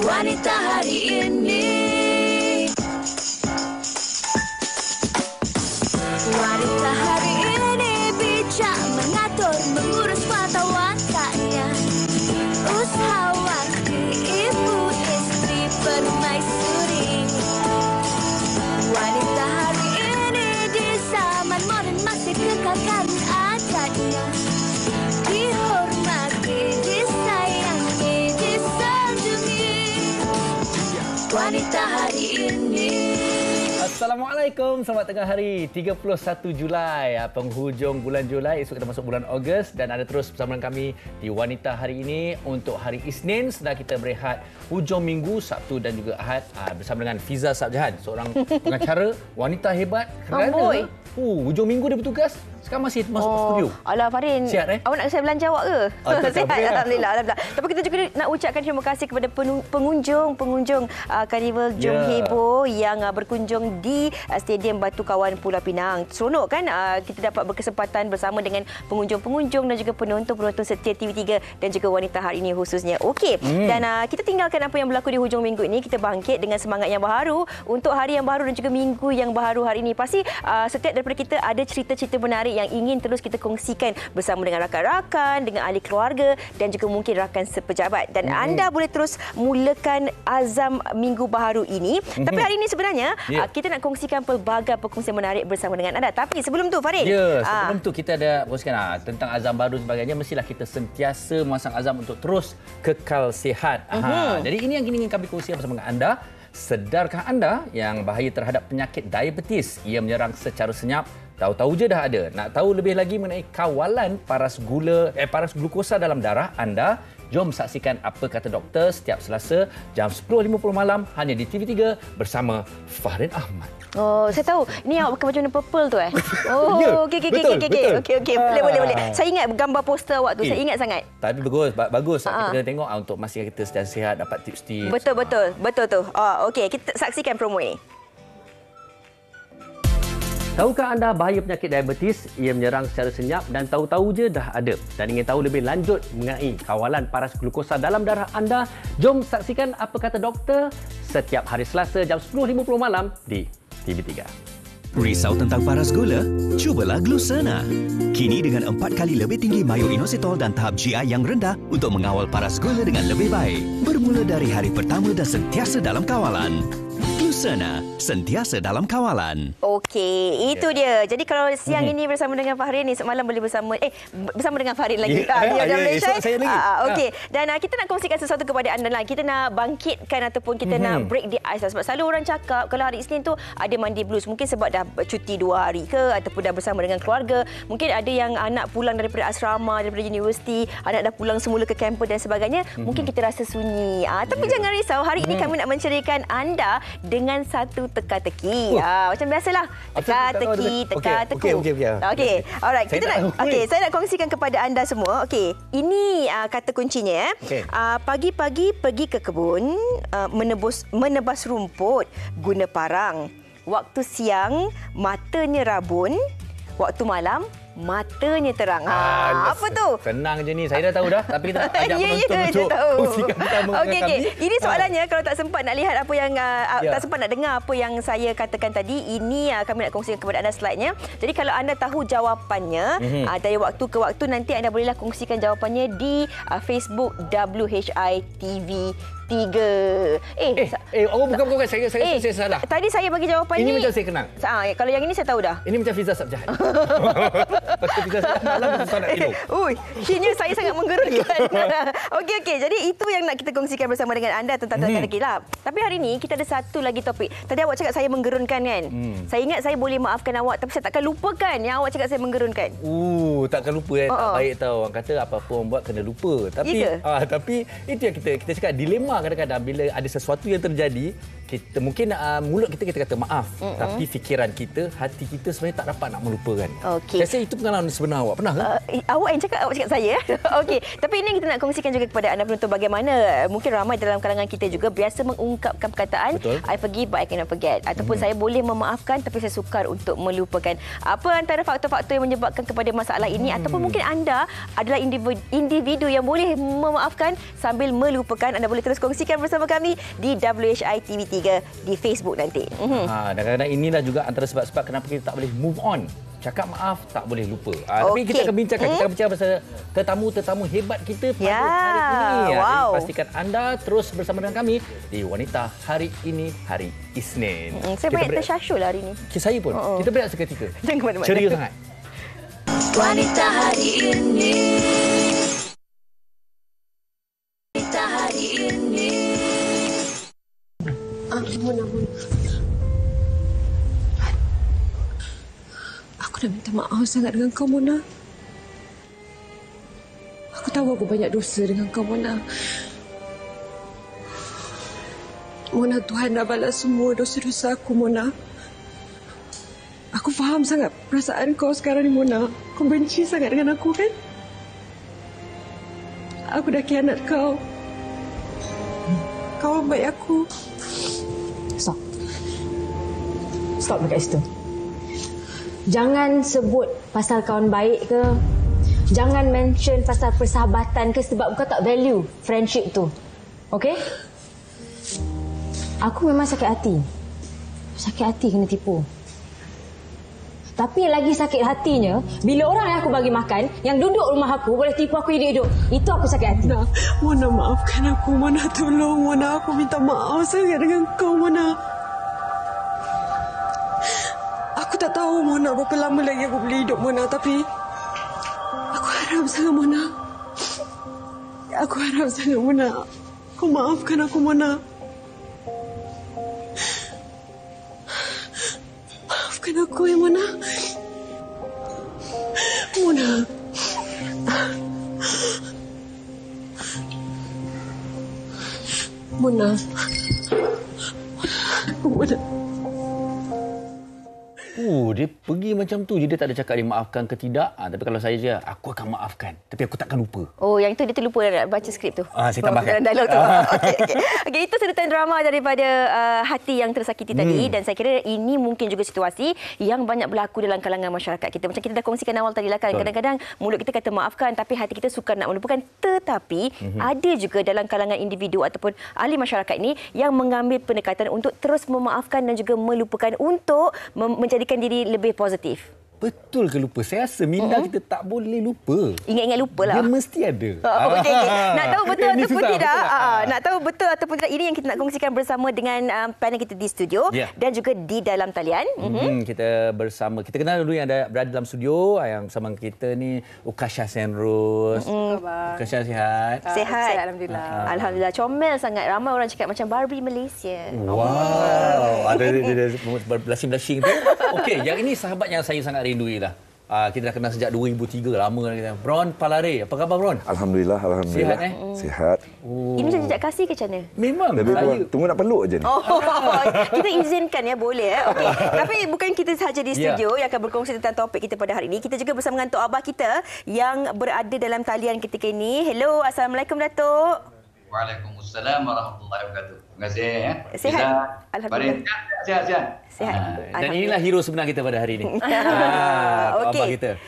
Wanita hari ini. Wanita hari ini bijak mengatur, mengurus mata wataknya. Usahawati, ibu, istri, permaisuri. Wanita hari ini di zaman modern masih kekalkan adatnya. Dihormati, disayangi, disanjungi. Wanita hari ini. Assalamualaikum, selamat tengah hari 31 Julai, penghujung bulan Julai, esok kita masuk bulan Ogos dan anda terus bersama dengan kami di Wanita hari ini untuk hari Isnin. Sedang kita berehat hujung minggu, Sabtu dan juga Ahad bersama dengan Fiza Sabjahan, seorang pengacara wanita hebat kerana hujung minggu dia bertugas. Sekarang masih masuk studio. Alah Farin, sihat awak nak saya belanja awak ke? Sihat, Alhamdulillah. Tapi kita juga nak ucapkan terima kasih kepada pengunjung Karnival Jom Heboh yang berkunjung di Stadium Batu Kawan Pulau Pinang. Seronok kan kita dapat berkesempatan bersama dengan pengunjung-pengunjung dan juga penonton-penonton setia TV3 dan juga Wanita hari ini khususnya. Okey, dan kita tinggalkan apa yang berlaku di hujung minggu ini, kita bangkit dengan semangat yang baru untuk hari yang baru dan juga minggu yang baru hari ini. Pasti setiap daripada kita ada cerita-cerita menarik yang ingin terus kita kongsikan bersama dengan rakan-rakan, dengan ahli keluarga dan juga mungkin rakan sepejabat. Dan anda boleh terus mulakan azam minggu baharu ini. Tapi hari ini sebenarnya kita nak kongsikan pelbagai perkongsian menarik bersama dengan anda. Tapi sebelum tu Farid. Sebelum tu kita ada kongsikan tentang azam baru dan sebagainya. Mestilah kita sentiasa memasang azam untuk terus kekal sihat. Jadi ini yang ingin kami kongsikan bersama dengan anda. Sedarkah anda yang bahaya terhadap penyakit diabetes? Ia menyerang secara senyap. Tahu-tahu je dah ada. Nak tahu lebih lagi mengenai kawalan paras glukosa dalam darah anda? Jom saksikan Apa Kata Doktor setiap Selasa jam 10.50 malam hanya di TV3 bersama Farin Ahmad. Oh, saya tahu. Ini awak pakai baju warna purple tu Okey. Boleh. Saya ingat gambar poster awak tu. Saya ingat sangat. Tapi bagus. Kita kena tengok untuk memastikan kita sedang sihat, dapat tips-tips. Betul tu. Okey, kita saksikan promo ini. Tahukah anda bahaya penyakit diabetes? Ia menyerang secara senyap dan tahu-tahu je dah ada. Dan ingin tahu lebih lanjut mengenai kawalan paras glukosa dalam darah anda? Jom saksikan Apa Kata Doktor setiap hari Selasa jam 10.50 malam di TV3. Risau tentang paras gula? Cubalah Glucena. Kini dengan 4 kali lebih tinggi mayoinositol dan tahap GI yang rendah untuk mengawal paras gula dengan lebih baik. Bermula dari hari pertama dan sentiasa dalam kawalan. Glucena, sentiasa dalam kawalan. Okey, itu dia. Jadi kalau siang ini bersama dengan Farin ni, semalam boleh bersama dengan Farin lagi. Saya lagi. Okey. Dan kita nak kongsikan sesuatu kepada anda lah. Kita nak bangkitkan ataupun kita nak break the ice lah. Sebab selalu orang cakap kalau hari Isnin tu ada mandi blues. Mungkin sebab dah cuti 2 hari ke ataupun dah bersama dengan keluarga. Mungkin ada yang anak pulang daripada asrama, daripada universiti, anak dah pulang semula ke kampus dan sebagainya. Mungkin kita rasa sunyi. Tapi jangan risau. Hari ini kami nak menceriakan anda dengan satu teka-teki. Macam biasalah. Teka-teki. Okey. Alright. Saya nak kongsikan kepada anda semua. Okey. Ini kata kuncinya. Pagi-pagi pergi ke kebun, menebas rumput guna parang. Waktu siang matanya rabun, waktu malam matanya terang. Apa tu? Senang je ni. Saya dah tahu dah. Tapi kita ajak penonton untuk kongsikan bersama dengan kami. Ini soalannya kalau tak sempat nak lihat apa yang tak sempat nak dengar apa yang saya katakan tadi, ini kami nak kongsikan kepada anda slide-nya. Jadi kalau anda tahu jawapannya, dari waktu ke waktu nanti anda bolehlah kongsikan jawapannya di Facebook WHI-TV 3. Bukan. Saya salah. Tadi saya bagi jawapan ini ni. macam saya kenal. Kalau yang ini saya tahu dah. Ini macam Fiza Sabjahan. Kini saya sangat menggerunkan. Okey. Jadi itu yang nak kita kongsikan bersama dengan anda tentang teka-teki lah. Tapi hari ini kita ada satu lagi topik. Tadi awak cakap saya menggerunkan kan? Saya ingat saya boleh maafkan awak, tapi saya takkan lupakan yang awak cakap saya menggerunkan. Takkan lupa tak baik tahu. Orang kata apa-apa orang buat kena lupa. Tapi itu yang kita cakap dilema kadang-kadang bila ada sesuatu yang terjadi, kita mungkin mulut kita kata maaf, tapi fikiran kita, hati kita sebenarnya tak dapat nak melupakan. Saya rasa itu pengalaman sebenar awak. Pernah ke? Awak yang cakap, awak cakap saya. Okey. Tapi ini yang kita nak kongsikan juga kepada anda penonton, bagaimana mungkin ramai dalam kalangan kita juga biasa mengungkapkan perkataan I forgive but I cannot forget, ataupun saya boleh memaafkan tapi saya sukar untuk melupakan. Apa antara faktor-faktor yang menyebabkan kepada masalah ini, ataupun mungkin anda adalah individu yang boleh memaafkan sambil melupakan? Anda boleh terus kongsikan kongsikan bersama kami di WHI TV3 di Facebook nanti. Dan kadang-kadang inilah juga antara sebab-sebab kenapa kita tak boleh move on. Cakap maaf tak boleh lupa. Tapi kita akan bincangkan, kita akan bincang pasal tetamu-tetamu hebat kita pada hari ini. Jadi pastikan anda terus bersama dengan kami di Wanita Hari Ini, Hari Isnin. Saya banyak tersyasyu lah hari ini. Saya pun. Kita berehat seketika. Jangan ke mana-mana. Ceria sangat. Wanita Hari Ini. Wanita Hari Ini. Mona. Aku dah minta maaf sangat dengan kau, Mona. Aku tahu aku banyak dosa dengan kau, Mona. Mona, Tuhan dah balas semua dosa-dosa aku, Mona. Aku faham sangat perasaan kau sekarang ni, Mona. Kau benci sangat dengan aku, kan? Aku dah khianat kau. Kau baik aku. Stop dekat situ. Jangan sebut pasal kawan baik ke. Jangan mention pasal persahabatan ke sebab kau tak value friendship tu. Okey? Aku memang sakit hati. Sakit hati kena tipu. Tapi lagi sakit hatinya, bila orang yang aku bagi makan, yang duduk rumah aku, boleh tipu aku hidup-hidup. Itu aku sakit hati. Mona, maafkan aku. Mona, tolong. Mona, aku minta maaf sangat dengan kau, Mona. Aku tak tahu, Mona, berapa lama lagi aku boleh hidup, Mona. Tapi aku harap sangat, Mona. Aku harap sangat, Mona. Kau maafkan aku, Mona. Maafkan aku, ya, Mona. Mona. Mona. Mona. Dia pergi macam tu je. Dia tak ada cakap dia maafkan ke tidak. Tapi kalau saya je, aku akan maafkan. Tapi aku takkan lupa. Oh, yang itu dia terlupa nak baca skrip tu. Saya tambahkan. Dialog tu. Okey, itu sedutan drama daripada hati yang tersakiti tadi. Dan saya kira ini mungkin juga situasi yang banyak berlaku dalam kalangan masyarakat kita. Macam kita dah kongsikan awal tadi lah kan. Kadang-kadang mulut kita kata maafkan, tapi hati kita suka nak melupakan. Tetapi ada juga dalam kalangan individu ataupun ahli masyarakat ini yang mengambil pendekatan untuk terus memaafkan dan juga melupakan untuk menjadikan diri lebih positif. Betul ke lupa? Saya rasa minda kita tak boleh lupa. Ingat-ingat lupa lah. Dia mesti ada. Okay. Nak tahu betul ataupun tidak? Betul Nak tahu betul ataupun tidak? Ini yang kita nak kongsikan bersama dengan panel kita di studio dan juga di dalam talian. Kita bersama. Kita kenal dulu yang ada berada dalam studio. Yang bersama kita ni Ukasha Senros. Ukasha sihat? Sihat. Alhamdulillah. Alhamdulillah. Comel sangat. Ramai orang cakap macam Barbie Malaysia. Wow. Ada dia blushing-blushing tu. Okey, yang ini sahabat yang saya sangat rindui lah. Kita dah kenal sejak 2003, lama dah kita. Bron Palare, apa khabar Bron? Alhamdulillah. Sihat Sihat. Ini macam jejak kasih ke macam mana? Memang. Tunggu nak peluk je ni. Kita izinkan ya, boleh ya. Okay. Tapi bukan kita sahaja di studio yang akan berkongsi tentang topik kita pada hari ini. Kita juga bersama dengan Tok Abah kita yang berada dalam talian ketika ini. Hello, Assalamualaikum Datuk. Waalaikumsalam warahmatullahi wabarakatuh. Terima kasih ya. Sihat. Alhamdulillah. Sihat. Dan inilah hero sebenar kita pada hari ini. Abah kita.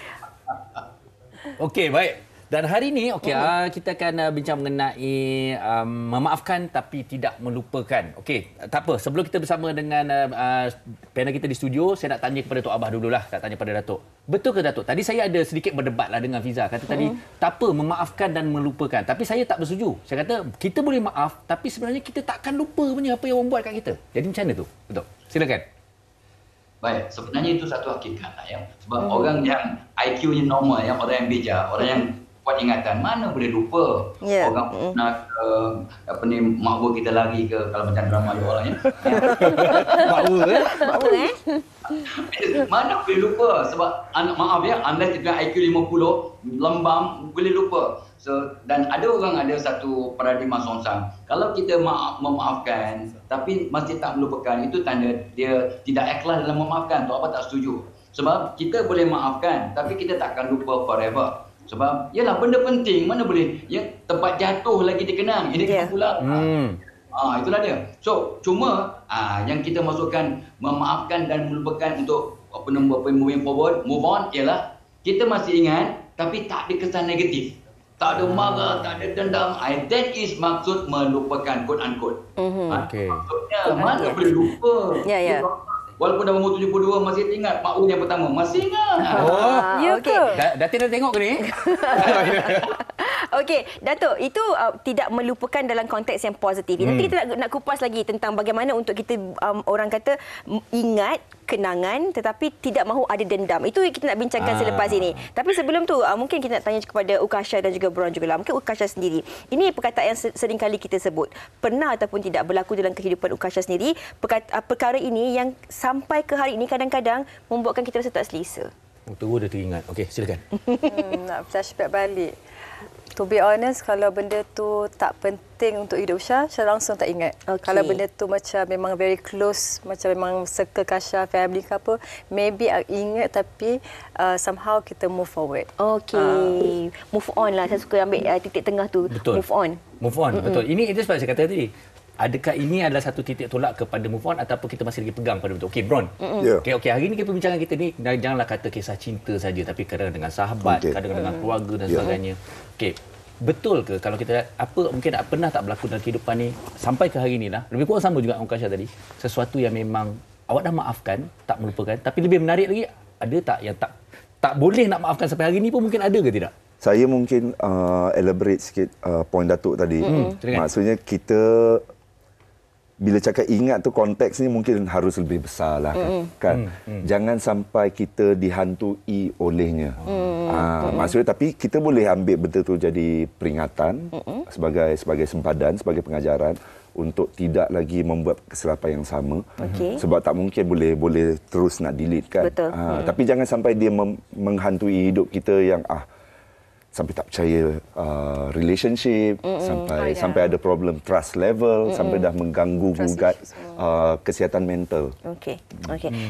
Okey, baik. Dan hari ini kita akan bincang mengenai memaafkan tapi tidak melupakan. Okey, tak apa. Sebelum kita bersama dengan panel kita di studio, saya nak tanya kepada Tok Abah dululah. Tak tanya pada Datuk. Betul ke Datuk? Tadi saya ada sedikit berdebatlah dengan Fiza. Kata tadi tak apa memaafkan dan melupakan. Tapi saya tak bersetuju. Saya kata kita boleh maaf tapi sebenarnya kita takkan lupa punya apa yang orang buat kat kita. Jadi macam mana tu? Betul. Silakan. Baik, sebenarnya itu satu hakikat lah ya. Sebab orang yang IQ-nya normal, yang orang yang bijak, orang yang kuat ingatan, mana boleh lupa. Orang nak makbul kita lari ke, kalau macam drama dia orang ya. Makbul Mana boleh lupa. Sebab maaf ya, unless kita IQ 50, lembam, boleh lupa. So, dan ada orang ada satu paradigma songsang. Kalau kita memaafkan tapi masih tak melupakan, itu tanda dia tidak ikhlas dalam memaafkan. Tok Abah tak setuju. Sebab kita boleh maafkan tapi kita takkan lupa forever. Sebab yalah, benda penting mana boleh ya, tempat jatuh lagi dikenang. Ini kena pulang. Itulah dia. So cuma yang kita masukkan memaafkan dan melupakan untuk moving forward, move on, ialah kita masih ingat tapi tak ada kesan negatif. Tak ada marah, tak ada dendam. That is maksud melupakan, quote unquote. Okey. Maksudnya, mana boleh lupa? Ya. Walaupun dah umur 72, masih ingat Mak U yang pertama. Masih ingat. Ya ke? Datin dah tengok ke ni? Okey, Datuk, itu tidak melupakan dalam konteks yang positif. Nanti kita nak kupas lagi tentang bagaimana untuk kita orang kata ingat kenangan tetapi tidak mahu ada dendam. Itu kita nak bincangkan selepas ini. Tapi sebelum tu mungkin kita nak tanya kepada Ukasha dan juga Bron juga lah. Mungkin Ukasha sendiri. Ini perkataan yang sering kali kita sebut. Pernah ataupun tidak berlaku dalam kehidupan Ukasha sendiri, perkara ini yang sampai ke hari ini kadang-kadang membuatkan kita rasa tak selesa. Terus dah teringat. Okey, silakan. Nak flashback balik. To be honest, kalau benda tu tak penting untuk hidup Syah langsung tak ingat. Okay. Kalau benda tu macam memang very close, macam memang circle Kasha, family ke apa, maybe ingat tapi somehow kita move forward. Okey. Move on lah. Saya suka ambil titik tengah tu. Betul. Move on. Move on, betul. Ini itu sebab saya kata tadi. Adakah ini adalah satu titik tolak kepada move on ataupun kita masih lagi pegang pada betul? Okey, Bron. Okey, hari ini perbincangan kita ni janganlah kata kisah cinta saja, tapi kadang dengan sahabat, kadang dengan keluarga dan sebagainya. Okey, betul ke kalau kita apa mungkin pernah tak berlaku dalam kehidupan ni sampai ke hari inilah, lebih kurang sama juga Ukasha tadi, sesuatu yang memang awak dah maafkan, tak melupakan, tapi lebih menarik lagi, ada tak yang tak boleh nak maafkan sampai hari ini pun mungkin ada ke tidak? Saya mungkin elaborate sikit poin Datuk tadi. Maksudnya kita bila cakap ingat tu konteks ni mungkin harus lebih besar lah kan. Jangan sampai kita dihantui olehnya. Maksudnya tapi kita boleh ambil benda tu jadi peringatan sebagai sempadan, sebagai pengajaran untuk tidak lagi membuat kesilapan yang sama. Sebab tak mungkin boleh terus nak delete kan. Tapi jangan sampai dia menghantui hidup kita yang sampai tak percaya relationship, sampai ada problem trust level, sampai dah mengganggu gugat kesihatan mental. Okey.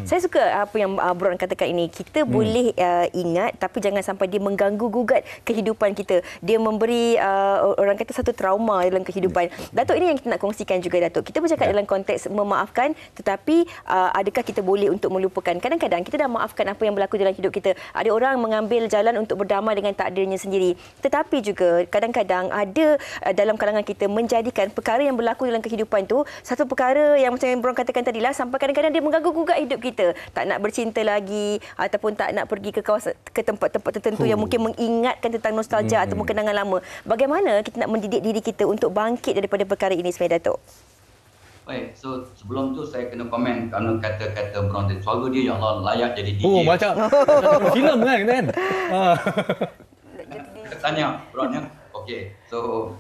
Saya suka apa yang Bron katakan ini. Kita boleh ingat tapi jangan sampai dia mengganggu gugat kehidupan kita. Dia memberi orang kata satu trauma dalam kehidupan. Datuk, ini yang kita nak kongsikan juga, Datuk. Kita bercakap dalam konteks memaafkan tetapi adakah kita boleh untuk melupakan? Kadang-kadang kita dah maafkan apa yang berlaku dalam hidup kita. Ada orang mengambil jalan untuk berdamai dengan takdirnya sendiri. Tetapi juga kadang-kadang ada dalam kalangan kita menjadikan perkara yang berlaku dalam kehidupan tu satu perkara yang macam yang Bron katakan tadi lah, sampai kadang-kadang dia mengganggu gugat hidup kita. Tak nak bercinta lagi ataupun tak nak pergi ke kawasan, ke tempat-tempat tertentu yang mungkin mengingatkan tentang nostalgia ataupun kenangan lama. Bagaimana kita nak mendidik diri kita untuk bangkit daripada perkara ini sebenarnya, Datuk? Baik, so sebelum tu saya kena komen kerana kata-kata Bron tadi. Suara dia yang Allah layak jadi DJ. Macam filem kan? Tanya Bron ya. Okey. So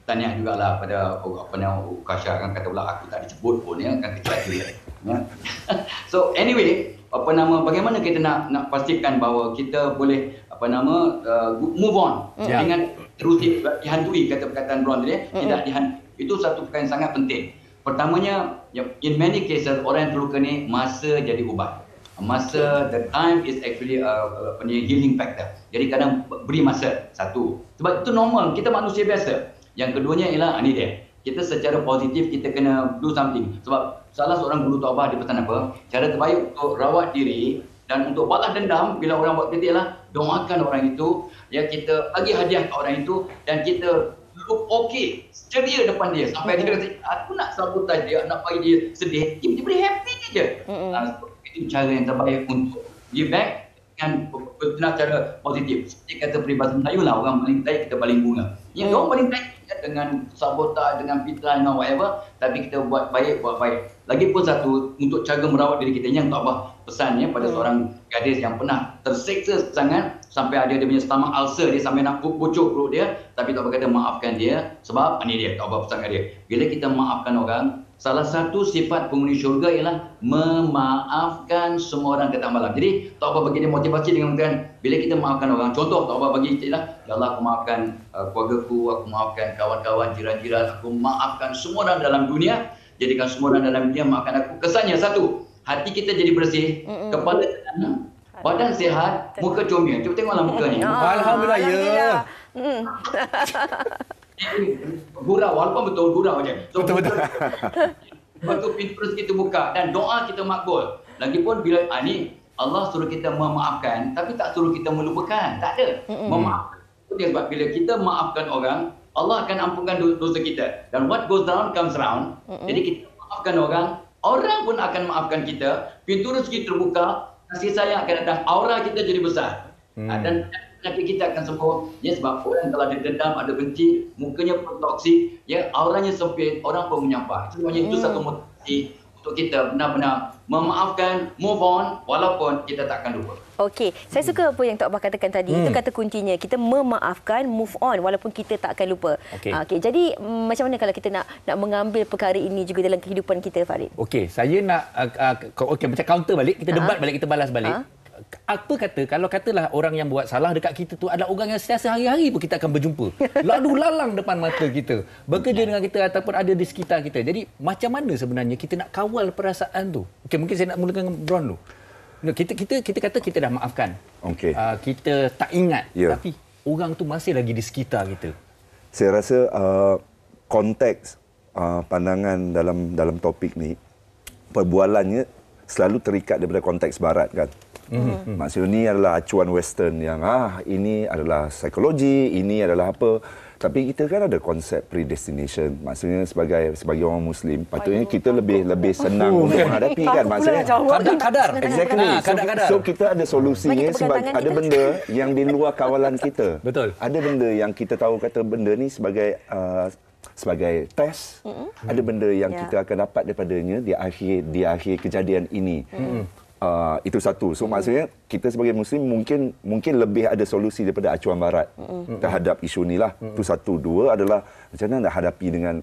tanya jugalah pada Ukasha, kan kata pula aku tak disebut pun ya, kan kecil dia. Ya. So anyway, bagaimana kita nak pastikan bahawa kita boleh move on dengan terus dihantui, kata perkataan Bron tadi, tidak dihantui. Itu satu perkara yang sangat penting. Pertamanya, in many cases orang yang terluka ni masa jadi ubat. The time is actually a healing factor. Jadi kadang beri masa, satu. Sebab itu normal, kita manusia biasa. Yang keduanya ialah, ini dia. Kita secara positif, kita kena do something. Sebab salah seorang guru Taubah dia pesan apa? Cara terbaik untuk rawat diri dan untuk balas dendam bila orang buat kritik ialah doakan orang itu, ya, kita bagi hadiah ke orang itu dan kita look okay, ceria depan dia sampai dia kata, aku nak sabotaj dia, nak bagi dia sedih, dia boleh happy je. Itu cara yang terbaik untuk give back dengan cara positif. Seperti kata peribahasa Melayu lah, orang paling baik kita paling bunga. Ya, orang paling baik dengan sabotaj, dengan fitnah, dengan whatever, tapi kita buat baik. Lagipun satu, untuk cara merawat diri kita, yang tak apa pesannya pada seorang gadis yang pernah terseksa sangat sampai ada dia punya stomach ulcer, dia sampai nak bocor perut dia, tapi tak berkata maafkan dia. Sebab ini dia, tak apa pesan kat dia. Bila kita maafkan orang, salah satu sifat penghuni syurga ialah memaafkan semua orang datang malam. Jadi tak apa bagi dia motivasi dengan mengatakan, bila kita maafkan orang, contoh tak apa bagi istilah, ya Allah, aku maafkan keluargaku, aku maafkan kawan-kawan, jiran-jiran, aku maafkan semua orang dalam dunia, jadikan semua orang dalam dunia maafkan aku. Kesannya satu, hati kita jadi bersih, kepala tenang, badan sihat, muka comel. Cuba tengoklah mukanya. Alhamdulillah, ya. Gurau, walaupun betul gurau je. So, betul. Betul, pintu rezeki kita buka dan doa kita makbul. Lagipun bila ni Allah suruh kita memaafkan, tapi tak suruh kita melupakan. Tak ada. Memaafkan. Sebab bila kita maafkan orang, Allah akan ampunkan dosa kita. Dan what goes down comes round. Jadi kita maafkan orang, orang pun akan maafkan kita. Pintu rezeki terbuka, kasih sayang akan datang, aura kita jadi besar. Dan penyakit kita akan sembuh. Ya, sebab orang kalau ada dendam, ada benci, mukanya pun toksik, ya, auranya sempit, orang pun menyampai. Sebenarnya itu satu motivasi untuk kita benar-benar memaafkan, move on, walaupun kita takkan lupa. Okey, saya suka apa yang Tok Abah katakan tadi. Itu kata kuncinya. Kita memaafkan, move on walaupun kita tak akan lupa. Okey, jadi macam mana kalau kita nak mengambil perkara ini juga dalam kehidupan kita, Farid? Okey, saya nak macam counter balik, kita debat balik, kita balas balik. Apa kata kalau katalah orang yang buat salah dekat kita tu adalah orang yang sentiasa hari-hari pun kita akan berjumpa. Lalu lalang depan mata kita, bekerja dengan kita ataupun ada di sekitar kita. Jadi macam mana sebenarnya kita nak kawal perasaan tu? Okey, mungkin saya nak mulakan dengan Bron dulu. Kita kata kita dah maafkan. Okey. Kita tak ingat, tapi orang tu masih lagi di sekitar kita. Saya rasa konteks pandangan dalam topik ni, perbualannya selalu terikat daripada konteks barat kan. Maksudnya ini adalah acuan western yang ini adalah psikologi, ini adalah apa. Tapi kita kan ada konsep predestination. Maksudnya sebagai orang muslim, patutnya kita lebih senang untuk menghadapi kan. Maksudnya kadar. Exactly. So kita ada solusinya sebab ada benda yang di luar kawalan kita. Betul. Ada benda yang kita tahu kata benda ni sebagai test. Ada benda yang kita akan dapat daripadanya di akhir kejadian ini. Itu satu. So maksudnya kita sebagai muslim mungkin lebih ada solusi daripada acuan barat terhadap isu ni lah. Itu satu. Dua adalah macam mana nak hadapi dengan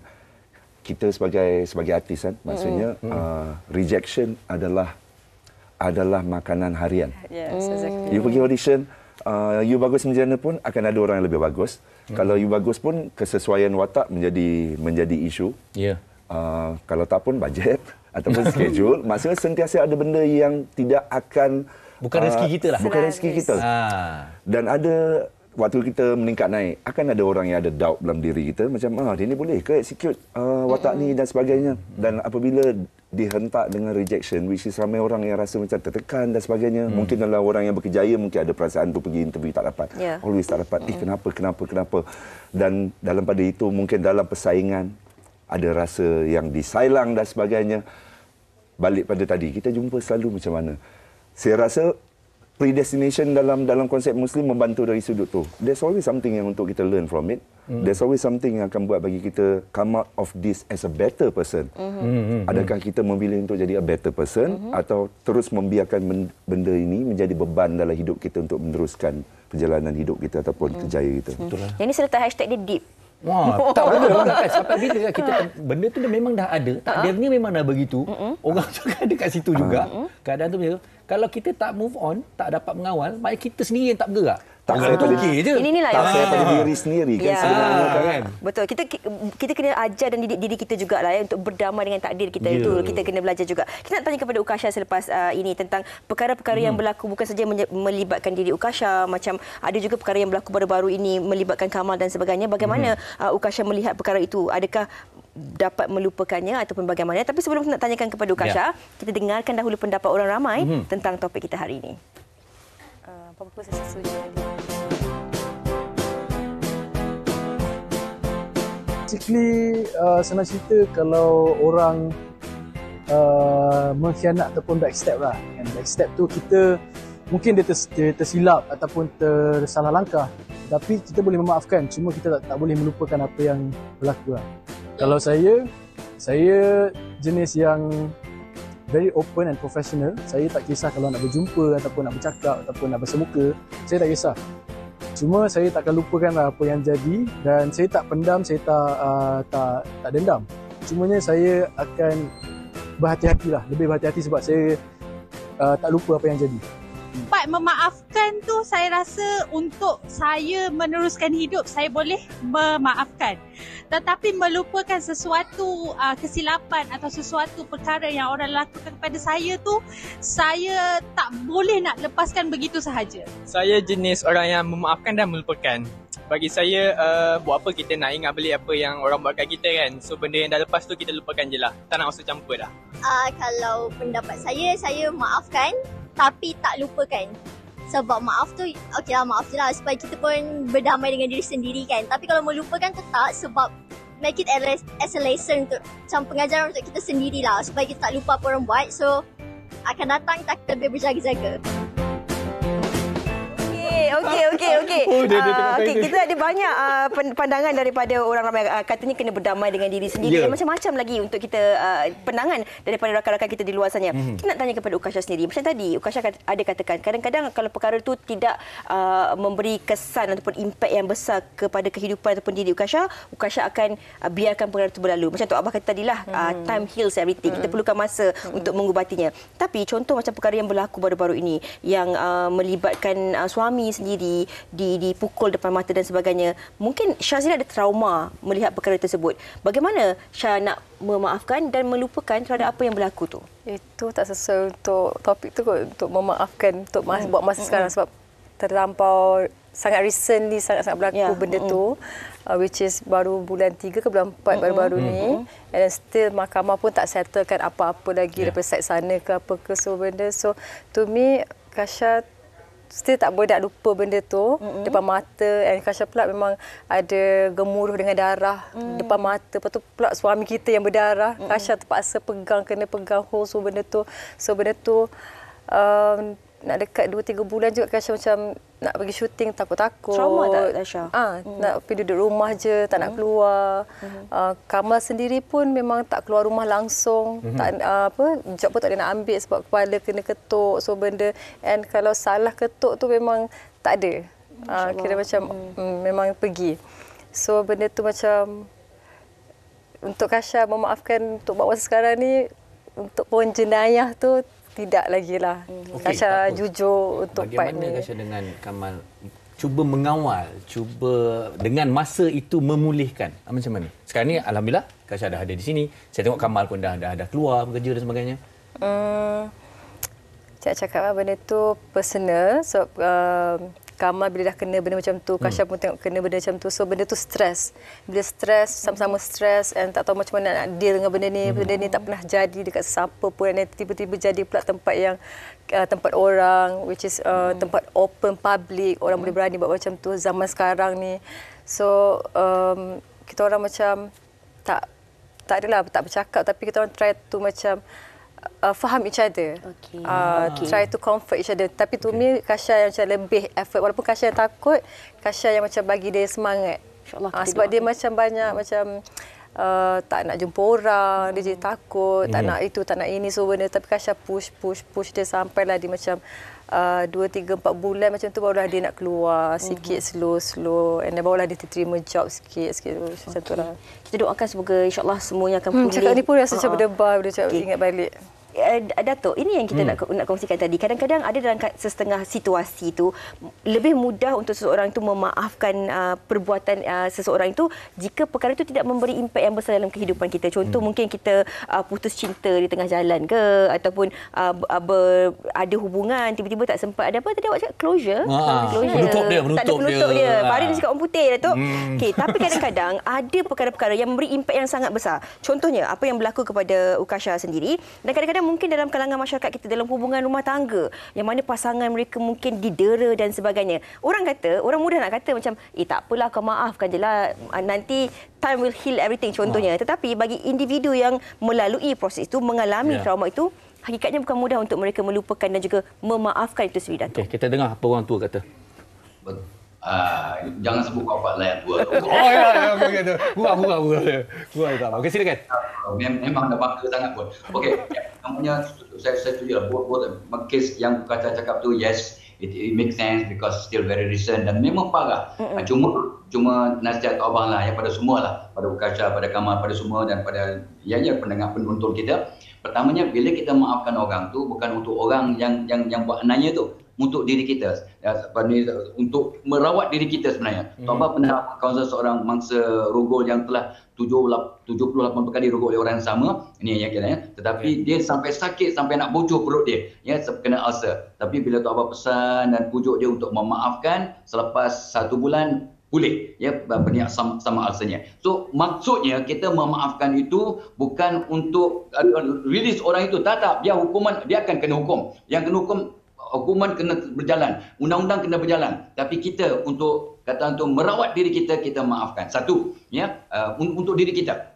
kita sebagai artis kan. Maksudnya rejection adalah makanan harian. Yes, exactly. You pergi audition, you bagus macam mana pun akan ada orang yang lebih bagus. Kalau you bagus pun kesesuaian watak menjadi isu. Kalau tak pun bajet ataupun schedule, maksudnya sentiasa ada benda yang tidak akan bukan rezeki kita lah. Bukan rezeki kita. Dan ada waktu kita meningkat naik, akan ada orang yang ada doubt dalam diri kita macam dia ni boleh ke execute watak ni dan sebagainya. Dan apabila dihentak dengan rejection, which is ramai orang yang rasa macam tertekan dan sebagainya. Mungkin dalam orang yang berkejaya mungkin ada perasaan tu pergi interview tak dapat. Always tak dapat. Kenapa? Dan dalam pada itu mungkin dalam persaingan ada rasa yang disailang dan sebagainya. Balik pada tadi, kita jumpa selalu macam mana. Saya rasa predestination dalam konsep Muslim membantu dari sudut tu. There's always something yang untuk kita learn from it. There's always something yang akan buat bagi kita come out of this as a better person. Adakah kita memilih untuk jadi a better person atau terus membiarkan benda ini menjadi beban dalam hidup kita untuk meneruskan perjalanan hidup kita ataupun kerjaya kita. Yang ini serta hashtag dia deep. Wah, tak boleh kan. Sampai bila kita benda tu memang dah ada, takdirnya memang dah begitu. Orang juga ada kat situ juga. Keadaan tu macam tu. Kalau kita tak move on, tak dapat mengawal, maknanya kita sendiri yang tak bergerak. Tak saya pada je. Inilah tak saya pada diri sendiri kan sebenarnya kan. Betul. Kita kena ajar dan didik diri kita jugalah untuk berdamai dengan takdir kita. Itu kita kena belajar juga. Kita nak tanya kepada Ukasha selepas ini tentang perkara-perkara yang berlaku bukan saja melibatkan diri Ukasha, macam ada juga perkara yang berlaku baru-baru ini melibatkan Kamal dan sebagainya. Bagaimana Ukasha melihat perkara itu? Adakah dapat melupakannya ataupun bagaimana? Tapi sebelum nak tanyakan kepada Ukasha, kita dengarkan dahulu pendapat orang ramai tentang topik kita hari ini. Apa-apa sesuatu. Basically, senang cerita kalau orang mengkhianat ataupun backstep lah. And backstep tu kita mungkin dia tersilap ataupun tersalah langkah. Tapi kita boleh memaafkan, cuma kita tak boleh melupakan apa yang berlaku lah. Kalau saya jenis yang very open and professional. Saya tak kisah kalau nak berjumpa ataupun nak bercakap ataupun nak bersemuka. Saya tak kisah. Cuma saya takkan lupakanlah apa yang jadi dan saya tak pendam, saya tak dendam. Cumanya saya akan berhati-hatilah, lebih berhati-hati sebab saya tak lupa apa yang jadi. Part memaafkan tu saya rasa untuk saya meneruskan hidup saya boleh memaafkan. Tetapi melupakan sesuatu kesilapan atau sesuatu perkara yang orang lakukan kepada saya tu saya tak boleh nak lepaskan begitu sahaja. Saya jenis orang yang memaafkan dan melupakan. Bagi saya buat apa kita nak ingat balik apa yang orang buat kat kita kan. So benda yang dah lepas tu kita lupakan je lah. Tak nak masuk campur dah. Kalau pendapat saya maafkan tapi tak lupakan. Sebab maaf tu, okeylah maaf je lah supaya kita pun berdamai dengan diri sendiri kan. Tapi kalau melupakan tu tak, sebab make it as a lesson untuk macam pengajaran untuk kita sendirilah supaya kita tak lupa apa orang buat. So akan datang kita lebih berjaga-jaga. Okey. Kita ada banyak pandangan daripada orang ramai, katanya kena berdamai dengan diri sendiri. Dan macam-macam lagi untuk kita pandangan daripada rakan-rakan kita di luar sana. Kita nak tanya kepada Ukasha sendiri. Macam tadi Ukasha ada katakan kadang-kadang kalau perkara itu tidak memberi kesan ataupun impak yang besar kepada kehidupan ataupun diri Ukasha akan biarkan perkara itu berlalu. Macam Tok Abah kata tadilah, time heals everything. Kita perlukan masa untuk mengubatinya. Tapi contoh macam perkara yang berlaku baru-baru ini yang melibatkan suami sendiri dipukul depan mata dan sebagainya. Mungkin Syah sendiri ada trauma melihat perkara tersebut. Bagaimana Syah nak memaafkan dan melupakan terhadap apa yang berlaku tu? Itu tak sesuai untuk topik tu kot, untuk memaafkan, untuk buat masa sekarang sebab terlampau sangat recently sangat berlaku benda tu. Which is baru bulan 3 ke bulan 4 baru-baru ni. And still mahkamah pun tak settlekan apa-apa lagi daripada side sana ke apa ke. So benda, so to me Kasha still tak boleh nak lupa benda tu depan mata. And Kasha pula memang ada gemuruh dengan darah depan mata. Lepas tu pula suami kita yang berdarah. Kasha terpaksa kena pegang hold benda tu. So benda tu nak dekat 2-3 bulan juga Kasha macam nak pergi syuting takut-takut. Trauma tak Kasha? Nak pergi duduk rumah je, tak nak keluar. Kamal sendiri pun memang tak keluar rumah langsung. Tak job pun tak ada nak ambil sebab kepala kena ketuk. So benda, and kalau salah ketuk tu memang tak ada. Kira macam memang pergi. So benda tu macam untuk Kasha memaafkan untuk buat masa sekarang ni, untuk poin jenayah tu tidak lagi lah. Kasha jujur untuk part ni. Bagaimana Kasha dengan Kamal cuba mengawal, cuba dengan masa itu memulihkan? Macam mana? Sekarang ni alhamdulillah Kasha dah ada di sini. Saya tengok Kamal pun dah keluar bekerja dan sebagainya. Cakap benda tu personal. So Kamal bila dah kena benda macam tu, Kasha pun tengok kena benda macam tu. So benda tu stres. Bila stres, sama-sama stres and tak tahu macam mana nak deal dengan benda ni. Benda ni tak pernah jadi dekat siapa pun. Dan tiba-tiba jadi pula tempat yang tempat orang, which is tempat open public. Orang boleh berani buat macam tu zaman sekarang ni. So kita orang macam tak adalah tak bercakap, tapi kita orang try to macam faham each other. Try to comfort each other. Tapi to me Kasha yang macam lebih effort. Walaupun Kasha yang takut, Kasha yang macam bagi dia semangat. Sebab dia macam banyak macam tak nak jumpa orang, dia jadi takut, tak nak itu, tak nak ini, so benda. Tapi Kasha push dia sampailah dia macam 2, 3, 4 bulan macam tu barulah dia nak keluar sikit, slow and then barulah dia terima job sikit macam tu lah. Kita doakan semoga insyaAllah semuanya akan pulih. Cakap ni pun rasa macam berdebar bila cakap ingat balik. Datuk, ini yang kita nak kongsikan tadi. Kadang-kadang ada dalam setengah situasi itu lebih mudah untuk seseorang itu memaafkan perbuatan seseorang itu jika perkara itu tidak memberi impak yang besar dalam kehidupan kita. Contoh mungkin kita putus cinta di tengah jalan ke, ataupun ada hubungan tiba-tiba tak sempat ada apa tadi awak cakap closure. Menutup dia. Hari ni cakap orang putih Datuk. Okey, tapi kadang-kadang ada perkara-perkara yang memberi impak yang sangat besar. Contohnya apa yang berlaku kepada Ukasha sendiri, dan kadang-kadang mungkin dalam kalangan masyarakat kita dalam hubungan rumah tangga yang mana pasangan mereka mungkin didera dan sebagainya. Orang mudah nak kata macam tak apalah, kau maafkan je lah, nanti time will heal everything contohnya. Tetapi bagi individu yang melalui proses itu, mengalami trauma itu, hakikatnya bukan mudah untuk mereka melupakan dan juga memaafkan itu sendiri, Datuk. Kita dengar apa orang tua kata. Jangan sebut bapa lah yang tua. Begitu. Kurang. Okey, silakan. Memang dah bangga sangat pun. Okey, namanya saya setuju lah. Buat kes yang kata cakap tu, yes, it makes sense because still very recent dan memang parah. Cuma nasihat abang lah, pada semua lah, pada Ukasha, pada Kamal, pada semua dan pada pendengar penonton kita. Pertamanya, bila kita maafkan orang tu bukan untuk orang yang buat nanya tu, untuk diri kita, untuk merawat diri kita sebenarnya. Abang pernah kaunselor seorang mangsa rogol yang telah 78 kali rogol oleh orang yang sama, ini yang kira, tetapi dia sampai sakit, sampai nak bocor perut dia, kena ulcer. Tapi bila Tok Abang pesan dan pujuk dia untuk memaafkan, selepas 1 bulan pulih, berniat sama ulcernya. So maksudnya kita memaafkan itu bukan untuk release orang itu, tak, dia hukuman, dia akan kena hukum. Yang kena hukum hukuman kena berjalan, undang-undang kena berjalan. Tapi kita untuk merawat diri kita, kita maafkan. Satu, ya, untuk diri kita.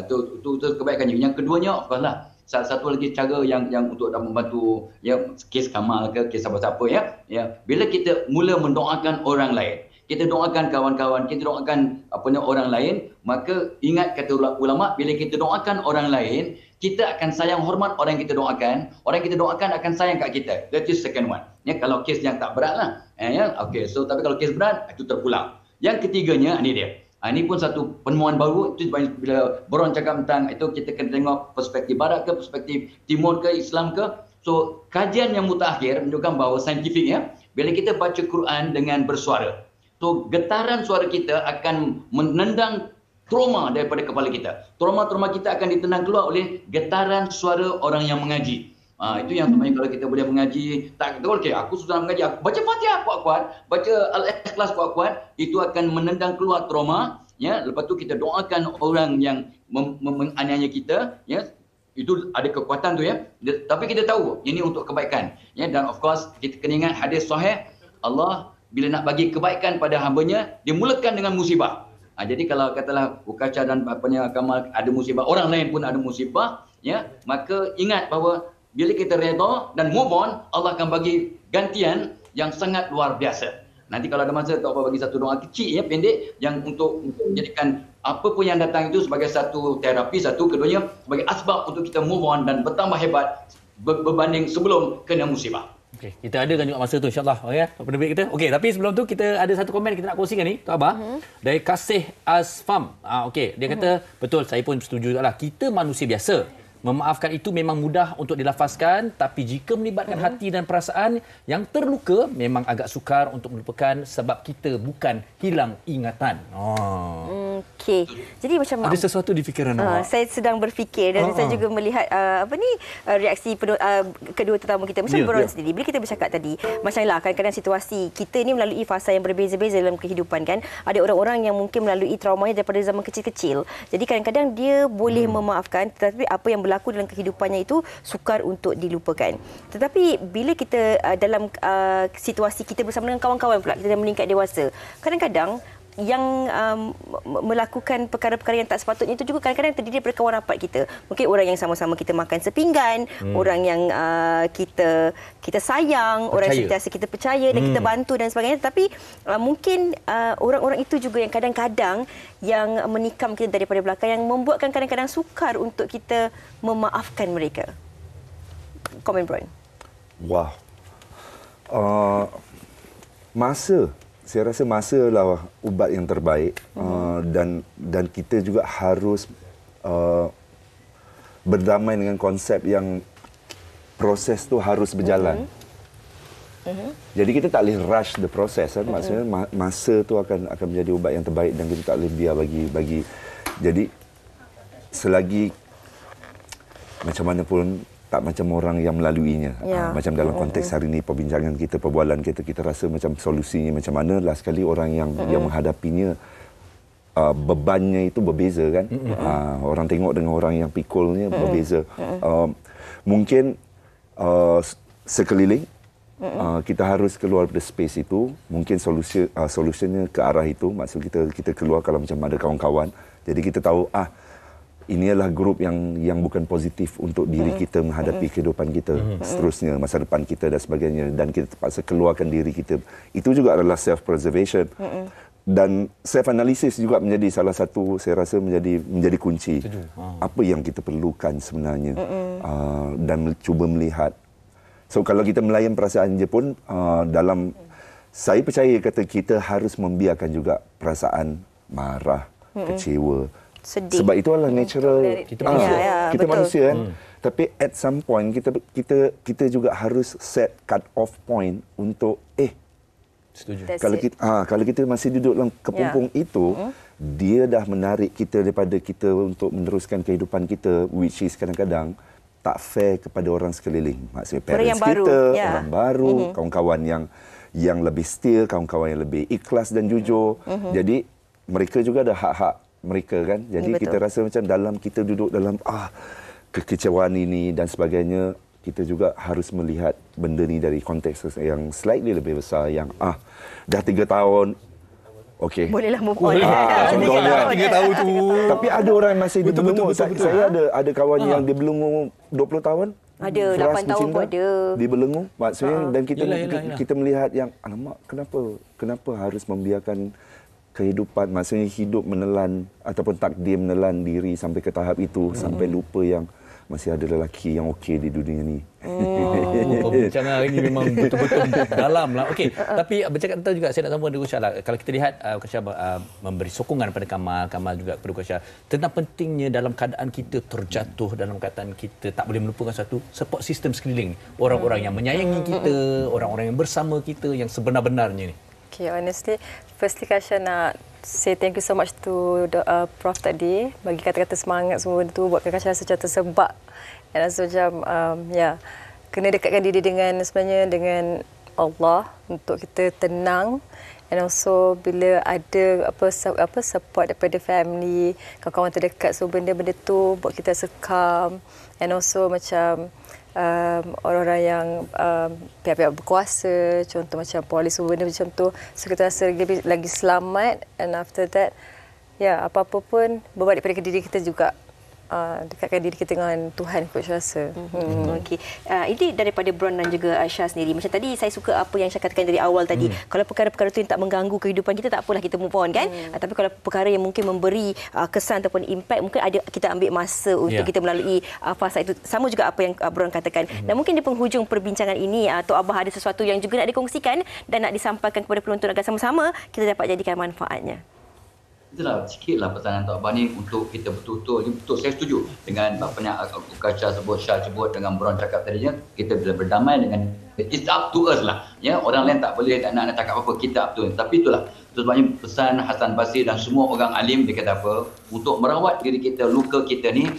Itu kebaikannya. Yang keduanya, of course lah, satu lagi cara yang untuk membantu ya kes Kamal ke kes apa-apa ya. Bila kita mula mendoakan orang lain, kita doakan kawan-kawan, kita doakan orang lain, maka ingat kata ulama, bila kita doakan orang lain, kita akan sayang hormat orang yang kita doakan, orang yang kita doakan akan sayang kat kita. That is second one. Ya, kalau kes yang tak berat lah. Ya, okay. So tapi kalau kes berat, itu terpulang. Yang ketiganya, ini dia. Ini pun satu penemuan baru. Itu bila Boron cakap tentang itu, kita kena tengok perspektif barat ke, perspektif timur ke, Islam ke. So kajian yang mutakhir menunjukkan bahawa saintifik ya, bila kita baca Quran dengan bersuara, so getaran suara kita akan menendang trauma daripada kepala kita. Trauma-trauma kita akan ditendang keluar oleh getaran suara orang yang mengaji. Itu yang sebenarnya kalau kita boleh mengaji, tak kata okey aku sudah mengaji, aku baca Fatihah kuat-kuat, baca Al-Ikhlas kuat-kuat, itu akan menendang keluar trauma, ya. Lepas tu kita doakan orang yang menganiaya kita, ya. Itu ada kekuatan tu ya. Tapi kita tahu ini untuk kebaikan, ya. Dan of course kita kena ingat hadis sahih, Allah bila nak bagi kebaikan pada hamba-Nya, dia mulakan dengan musibah. Jadi kalau katalah Ukaca dan Kamal ada musibah, orang lain pun ada musibah, ya, maka ingat bahawa bila kita redha dan move on, Allah akan bagi gantian yang sangat luar biasa. Nanti kalau ada masa, tak apa bagi satu doa kecil ya, pendek, yang untuk menjadikan apa pun yang datang itu sebagai satu terapi, satu keduanya sebagai asbab untuk kita move on dan bertambah hebat berbanding sebelum kena musibah. Okey, kita adakan juga masa tu insya-Allah, okey, penerbit kita. Okey, tapi sebelum tu kita ada satu komen kita nak kongsikan ni, Tok Abah. Dari Kasih Asfam. Okey, dia kata betul, saya pun setuju juga lah. Kita manusia biasa. Memaafkan itu memang mudah untuk dilafazkan, tapi jika melibatkan hati dan perasaan yang terluka, memang agak sukar untuk melupakan sebab kita bukan hilang ingatan. Okey. Jadi macam ada sesuatu di fikiran awak. Saya sedang berfikir dan saya juga melihat reaksi kedua tetamu kita. Macam Boron sendiri, bila kita bercakap tadi, macamlah kadang-kadang situasi kita ni melalui fasa yang berbeza-beza dalam kehidupan kan. Ada orang-orang yang mungkin melalui traumanya daripada zaman kecil-kecil. Jadi kadang-kadang dia boleh memaafkan, tetapi apa yang berlaku dalam kehidupannya itu sukar untuk dilupakan. Tetapi bila kita dalam situasi kita bersama dengan kawan-kawan pula, kita dah meningkat dewasa, kadang-kadang yang melakukan perkara-perkara yang tak sepatutnya itu juga kadang-kadang terdiri daripada kawan rapat kita. Mungkin orang yang sama-sama kita makan sepinggan, orang yang kita sayang, orang yang sentiasa kita percaya dan kita bantu dan sebagainya. Tapi mungkin orang-orang itu juga yang kadang-kadang yang menikam kita daripada belakang, yang membuatkan kadang-kadang sukar untuk kita memaafkan mereka. Komen Boron. Wah. Saya rasa masa lah ubat yang terbaik, dan kita juga harus berdamai dengan konsep yang proses tu harus berjalan. Jadi kita tak boleh rush the process kan. Maksudnya masa tu akan menjadi ubat yang terbaik dan kita tak boleh biar bagi. Jadi selagi macam mana pun tak macam orang yang melaluinya. Macam dalam konteks hari ini perbincangan kita, perbualan kita rasa macam solusinya macam mana. Last kali orang yang menghadapinya bebannya itu berbeza kan. Orang tengok dengan orang yang pikulnya berbeza. Mungkin sekeliling kita harus keluar dari space itu. Mungkin solusinya ke arah itu. Maksud kita keluar kalau macam ada kawan-kawan. Jadi kita tahu ini adalah grup yang bukan positif untuk diri kita menghadapi kehidupan kita seterusnya, masa depan kita dan sebagainya, dan kita terpaksa keluarkan diri kita. Itu juga adalah self preservation. Dan self analysis juga menjadi salah satu, saya rasa menjadi kunci. Apa yang kita perlukan sebenarnya, dan cuba melihat. So kalau kita melayan perasaan je pun, saya percaya kata kita harus membiarkan juga perasaan marah, kecewa, sedih. Sebab itu adalah natural kita manusia kan. Tapi at some point kita juga harus set cut off point untuk setuju. Kalau kita masih duduk dalam kepompong itu, dia dah menarik kita daripada kita untuk meneruskan kehidupan kita, which is kadang-kadang tak fair kepada orang sekeliling. Maksudnya parents kita, orang baru, kawan-kawan yang lebih setia, kawan-kawan yang lebih ikhlas dan jujur. Jadi mereka juga ada hak-hak mereka kan. Jadi kita rasa macam dalam kita duduk dalam kekecewaan ini dan sebagainya, kita juga harus melihat benda ni dari konteks yang slightly lebih besar, yang dah 3 tahun, okey. Bolehlah move on. Contohnya 3 tahun tu. Tapi ada orang yang masih dibelenggu. Saya ada kawan yang dibelenggu 20 tahun. Ada 8 tahun pun ada. Dibelenggu maksudnya, dan kita Yelah. kita melihat yang alamak, kenapa harus membiarkan kehidupan, maksudnya hidup menelan ataupun takdir menelan diri sampai ke tahap itu, sampai lupa yang masih ada lelaki yang okey di dunia ni. Perbincangan hari ini memang betul-betul dalam lah. Okey, tapi bercakap tentang juga, saya nak sambung dengan Usha lah. Kalau kita lihat Usha memberi sokongan pada Kamal juga kepada Usha tentang pentingnya dalam keadaan kita terjatuh, dalam keadaan kita tak boleh melupakan satu support system sekeliling, orang-orang yang menyayangi kita, orang-orang yang bersama kita yang sebenar-benarnya ni. Okay, honestly, firstly Kasha nak say thank you so much to Prof tadi bagi kata-kata semangat semua tu, buatkan Kasha rasa macam tersebak. Dan rasa macam kena dekatkan diri dengan Allah untuk kita tenang. And also bila ada apa support daripada family, kawan-kawan terdekat, so benda-benda tu buat kita rasa calm. And also macam orang-orang yang pihak-pihak berkuasa, contoh macam polis, benda macam tu, so kita rasa lagi selamat. And after that, apa-apa pun berbalik pada diri kita juga, dekatkan diri kita dengan Tuhan, kot saya rasa. Okey. Ini daripada Bron dan juga Syah sendiri. Macam tadi saya suka apa yang Syah katakan dari awal tadi. Kalau perkara-perkara itu yang tak mengganggu kehidupan kita, tak apalah kita move on kan. Tapi kalau perkara yang mungkin memberi kesan ataupun impact, mungkin ada kita ambil masa untuk kita melalui fasa itu. Sama juga apa yang Bron katakan. Dan mungkin di penghujung perbincangan ini, Tok Abah ada sesuatu yang juga nak dikongsikan dan nak disampaikan kepada penonton agar sama-sama kita dapat jadikan manfaatnya. Itulah sikitlah pesanan Tok Abah ni untuk kita betul-betul saya setuju dengan apa yang Kasha sebut, Syah sebut, dengan Bron cakap tadinya, kita bila berdamai dengan, it's up to us lah. Ya, orang lain tak boleh nak cakap apa, kita up to us. Tapi itulah sebabnya pesan Hasan Basri dan semua orang alim, dia kata apa, untuk merawat diri kita, luka kita ni,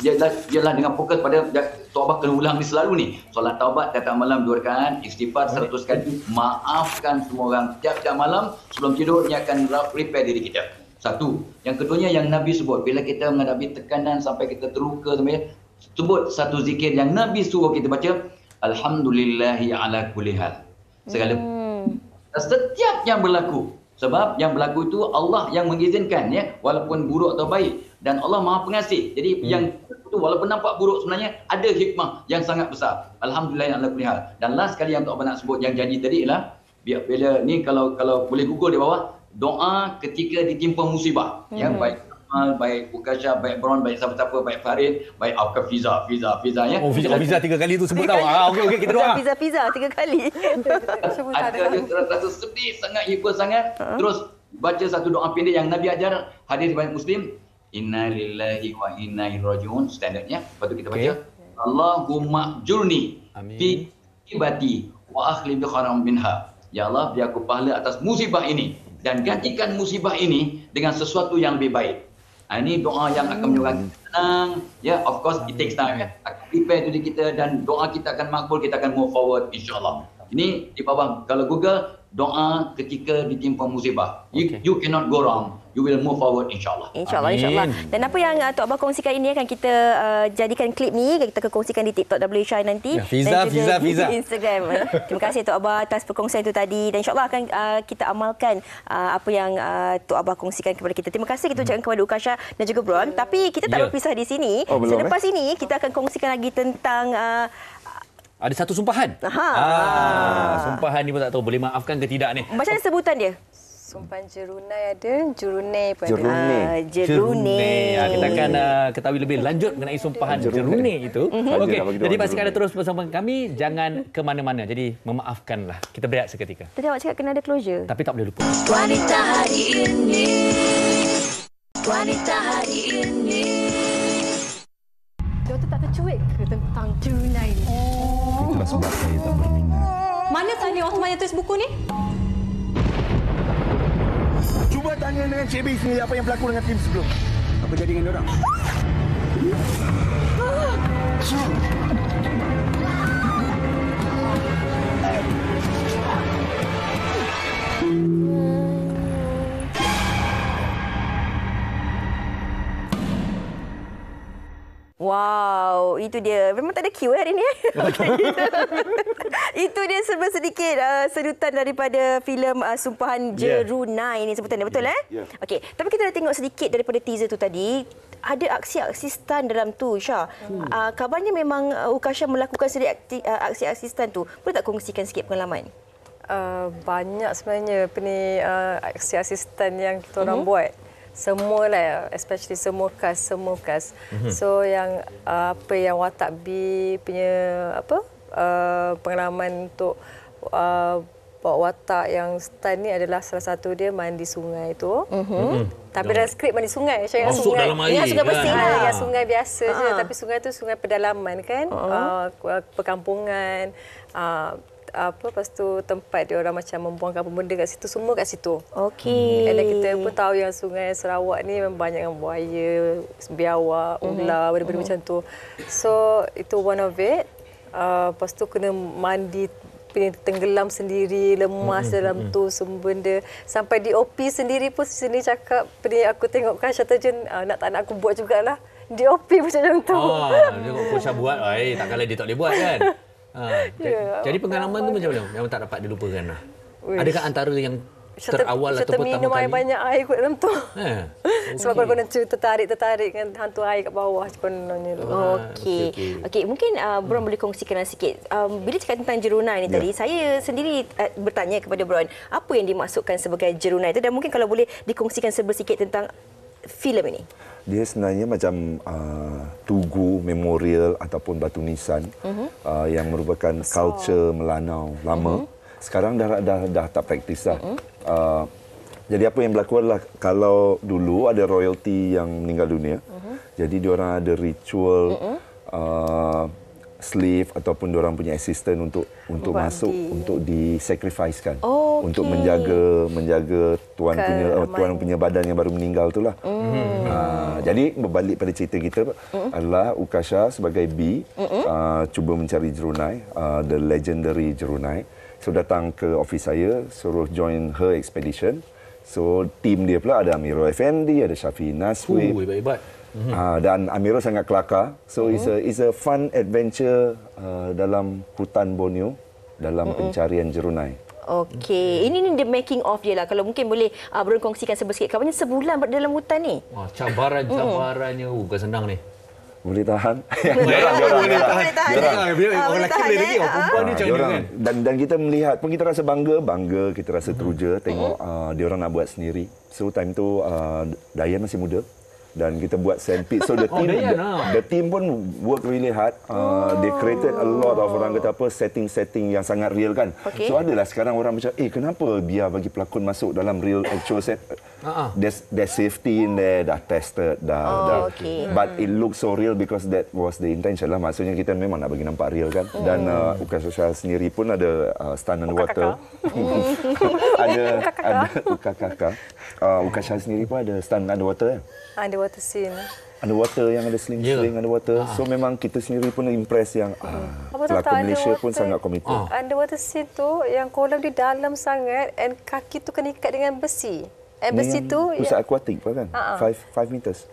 ialah dengan fokus pada Tok Abah kena ulang ni selalu ni. Solat taubat datang malam 2 rakaat, istighfar 100 kali, maafkan semua orang tiap-tiap malam sebelum tidur, ni akan repair diri kita. Satu. Yang keduanya yang Nabi sebut, bila kita menghadapi tekanan sampai kita terluka, sebut satu zikir yang Nabi suruh kita baca, alhamdulillahi ala kulli hal. Segala setiap yang berlaku. Sebab yang berlaku itu Allah yang mengizinkan, ya, walaupun buruk atau baik, dan Allah Maha Pengasih. Jadi yang itu walaupun nampak buruk, sebenarnya ada hikmah yang sangat besar. Alhamdulillah ala kulli hal. Dan last sekali yang Tok Abah nak sebut yang janji tadi ialah bila ni kalau boleh Google di bawah, doa ketika ditimpa musibah. Ya, baik Kamal, baik Ukasha, baik Bron, baik siapa-siapa, baik Farid, baik Fiza ya. Fiza 3 kali tu sebut tahu. Okey kita doa. Fiza 3 kali. Ada rasa sedih sangat, hiba sangat. Terus baca satu doa pendek yang Nabi ajar, hadis riwayat Muslim, inna lillahi wa inna ilaihi rajiun, standardnya. Lepas tu kita baca, Allahumma jurni fi ibati wa akhli bi khairin minha. Ya Allah, biar aku pahala atas musibah ini dan gantikan musibah ini dengan sesuatu yang lebih baik. Ini doa yang akan menyebabkan tenang. Ya, of course it takes time. Akan prepare diri kita dan doa kita akan makbul, kita akan move forward insya-Allah. Ini di bawah kalau Google doa ketika ditimpa musibah. You cannot go wrong. You will move forward insya-Allah. Insya-Allah. Dan apa yang Tok Abah kongsikan ini akan kita jadikan klip ni, kita akan kongsikan di TikTok WShy nanti dan juga di Instagram. Terima kasih Tok Abah atas perkongsian itu tadi, dan insya-Allah akan kita amalkan apa yang Tok Abah kongsikan kepada kita. Terima kasih kita ucapkan kepada Ukasha dan juga Bron. Tapi kita tak berpisah di sini. Selepas ini kita akan kongsikan lagi tentang ada satu sumpahan. Sumpahan ni pun tak tahu boleh maafkan ke tidak ni. Macam mana sebutan dia? Sumpahan jerunai ada, jerunai pun ada. Jerunai. Kita akan ketahui lebih lanjut mengenai sumpahan jerunai itu. Okey, jadi pastikan anda terus bersama kami, jangan ke mana-mana. Jadi memaafkanlah. Kita berehat seketika. Tadi awak cakap kena ada closure. Tapi tak boleh lupa. Wanita hari ini. Wanita hari ini. Doktor tak tercuit ke tentang jerunai ni? Itulah sebab saya tak berminat. Mana tanya Osman yang tulis buku ni? Cuba tanya dengan Cik B sendiri apa yang berlaku dengan tim sebelum. Apa jadi dengan diorang? Wow, itu dia. Memang tak ada cue hari ni. Itu dia sedikit sedutan daripada filem Sumpahan Jerunai ni sebutan dia. Betul Yeah. Okey, tapi kita dah tengok sedikit daripada teaser tu tadi. Ada aksi-aksi stunt dalam tu, Syah. Kabarnya memang Ukasha melakukan sedikit aksi-aksi stunt tu. Boleh tak kongsikan sikit pengalaman? Banyak sebenarnya aksi asisten yang kita orang buat. Semua lah, especially semua cast. So yang apa yang Watak B punya pengalaman untuk bawa watak yang stunt ni adalah salah satu dia mandi sungai tu. Tapi dalam skrip mandi sungai. Saya ingat sungai. Ingat sungai bersih lah. Ingat sungai biasa je. Tapi sungai tu sungai pedalaman kan. Perkampungan. Lepas tu tempat dia orang macam membuangkan apa benda kat situ, semua kat situ. Okey. Dan kita pun tahu yang sungai Sarawak ni memang banyak yang buaya, biawak, ular, benda-benda macam tu. So itu one of it. Lepas tu kena mandi, tenggelam sendiri, lemas dalam tu semua benda. Sampai DOP sendiri pun sini cakap, aku tengok kan Syah terjun, nak tak nak aku buat jugalah. DOP macam tu. Tengok Syah buat, tak kalah dia tak boleh buat kan. Jadi pengalaman tu macam mana? Memang tak dapat dilupakan lah. Adakah antara yang terawal ataupun pertama kali? Saya minum banyak air kot dalam tu. Sebab kalau tertarik dengan hantu air kat bawah. Okey, mungkin Bron boleh kongsikan sikit. Bila cakap tentang Jerunai ni tadi, saya sendiri bertanya kepada Bron, apa yang dimaksudkan sebagai Jerunai itu, dan mungkin kalau boleh dikongsikan sedikit tentang filem ini. Dia sebenarnya macam tugu memorial ataupun batu nisan yang merupakan culture Melanau lama. Sekarang dah tak praktis dah. Jadi apa yang berlaku adalah kalau dulu ada royalty yang meninggal dunia, jadi diorang ada ritual slave ataupun diorang punya assistant untuk masuk untuk disacrificekan untuk menjaga tuan punya badan yang baru meninggal itulah. Jadi berbalik pada cerita kita adalah Ukasha sebagai B cuba mencari Jerunai, the legendary Jerunai. So datang ke office saya, suruh join her expedition. So team dia pula ada Amirul Effendi, ada Syafiq Naswi. Hebat. Dan Amirul sangat kelakar. So it's a fun adventure dalam hutan Borneo dalam pencarian Jerunai. Okey, ini the making of dia lah. Kalau mungkin boleh Bron kongsikan sikit. Kabarnya sebulan berada dalam hutan ni. Cabaran-cabarannya bukan senang ni. Boleh tahan. Boleh tahan. Orang lelaki boleh lagi, orang perempuan ni macam mana kan. Dan kita melihat pun kita rasa bangga, kita rasa teruja tengok dia orang nak buat sendiri. So time tu Dayan masih muda. Dan kita buat sandpit. So the team pun work really hard. They created a lot of orang kata apa setting yang sangat real kan. So adalah sekarang orang macam kenapa biar bagi pelakon masuk dalam real actual set. There's safety in there, dah tested, dah. But it looks so real because that was the intention lah. Maksudnya kita memang nak bagi nampak real kan. Dan Ukasha sendiri pun ada stunt underwater. ada Ukakaka. Ukasha sendiri pun ada stunt underwater. Underwater scene. Underwater yang ada sling underwater. So memang kita sendiri pun impress yang pelakon Malaysia pun sangat committed. Underwater scene tu yang kolam dia dalam sangat and kaki tu kena ikat dengan besi. Besi tu pusat akuatik kan? 5 meters.